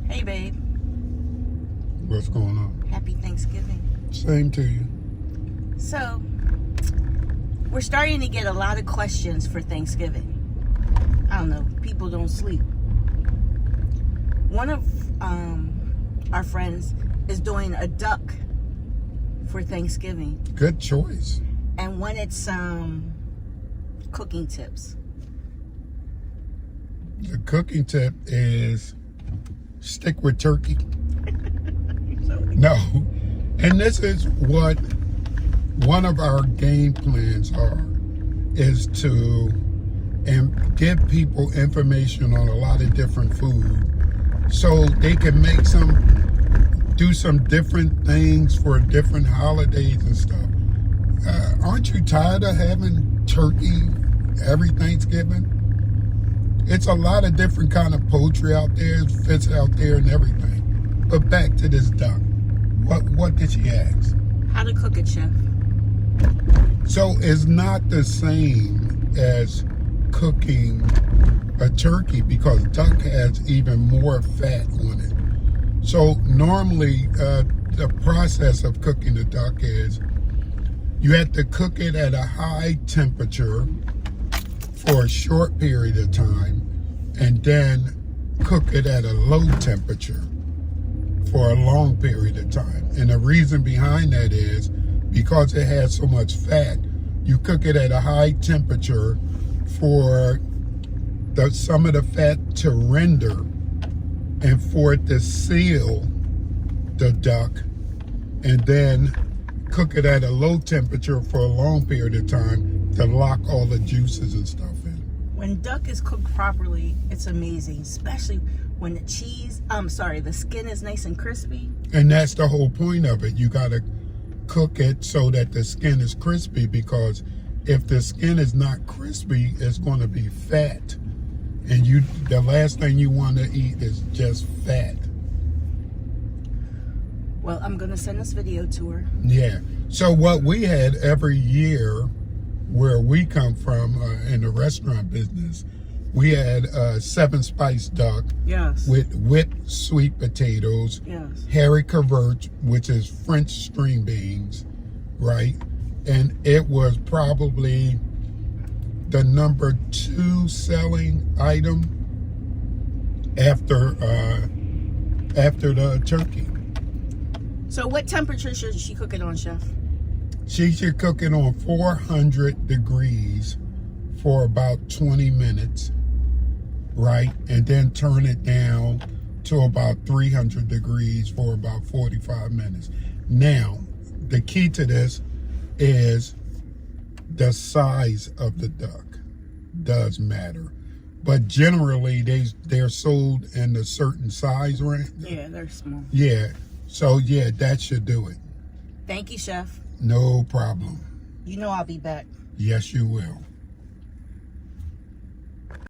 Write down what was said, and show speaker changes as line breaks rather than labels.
Hey, babe.
What's going on?
Happy Thanksgiving.
Same to you.
So, we're starting to get a lot of questions for Thanksgiving. I don't know. People don't sleep. One of our friends is doing a duck for Thanksgiving.
Good choice.
And wanted some cooking tips.
The cooking tip is stick with turkey. No. And this is what one of our game plans is to give people information on a lot of different food so they can do some different things for different holidays and stuff. Aren't you tired of having turkey every Thanksgiving? It's a lot of different kind of poultry out there, fish out there and everything. But back to this duck. What did she ask?
How to cook it, chef.
So it's not the same as cooking a turkey because duck has even more fat on it. So normally the process of cooking a duck is you have to cook it at a high temperature for a short period of time and then cook it at a low temperature for a long period of time. And the reason behind that is because it has so much fat, you cook it at a high temperature for some of the fat to render and for it to seal the duck, and then cook it at a low temperature for a long period of time to lock all the juices and stuff in.
When duck is cooked properly, it's amazing, especially when the skin is nice and crispy.
And that's the whole point of it. You got to cook it so that the skin is crispy, because if the skin is not crispy, it's going to be fat. And the last thing you want to eat is just fat.
Well, I'm going to send this video to her.
Yeah. So what we had every year where we come from in the restaurant business, we had 7-spice duck.
Yes.
With whipped sweet potatoes.
Yes.
Haricot vert, which is French string beans, right? And it was probably the number 2 selling item after the turkey.
So what temperature should she cook it on, chef?
She should cook it on 400 degrees for about 20 minutes, right? And then turn it down to about 300 degrees for about 45 minutes. Now, the key to this is the size of the duck does matter. But generally, they're sold in a certain size range.
Yeah, they're small.
Yeah. So, yeah, that should do it.
Thank you, chef.
No problem.
You know I'll be back.
Yes, you will.